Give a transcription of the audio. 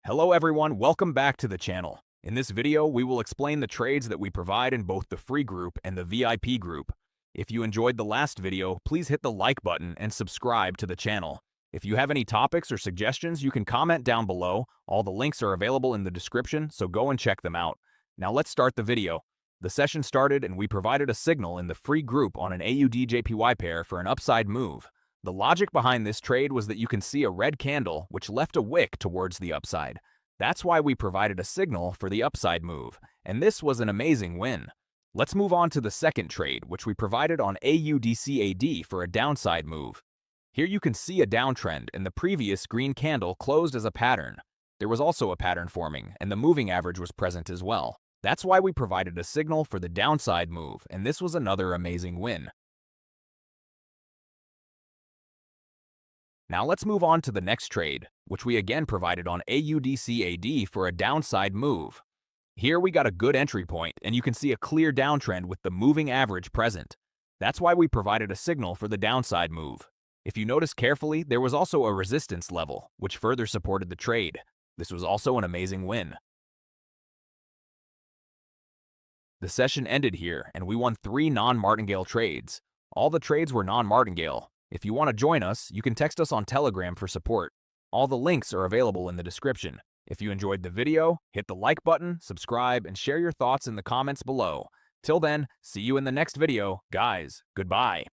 Hello everyone, welcome back to the channel. In this video, we will explain the trades that we provide in both the free group and the VIP group. If you enjoyed the last video, please hit the like button and subscribe to the channel. If you have any topics or suggestions, you can comment down below. All the links are available in the description, so go and check them out. Now let's start the video. The session started and we provided a signal in the free group on an AUD-JPY pair for an upside move. The logic behind this trade was that you can see a red candle which left a wick towards the upside. That's why we provided a signal for the upside move, and this was an amazing win. Let's move on to the second trade, which we provided on AUD-CAD for a downside move. Here you can see a downtrend, and the previous green candle closed as a pattern. There was also a pattern forming, and the moving average was present as well. That's why we provided a signal for the downside move, and this was another amazing win. Now let's move on to the next trade, which we again provided on AUD-CAD for a downside move. Here we got a good entry point, and you can see a clear downtrend with the moving average present. That's why we provided a signal for the downside move. If you notice carefully, there was also a resistance level, which further supported the trade. This was also an amazing win. The session ended here, and we won 3 non-martingale trades. All the trades were non-martingale. If you want to join us, you can text us on Telegram for support. All the links are available in the description. If you enjoyed the video, hit the like button, subscribe, and share your thoughts in the comments below. Till then, see you in the next video. Guys, goodbye.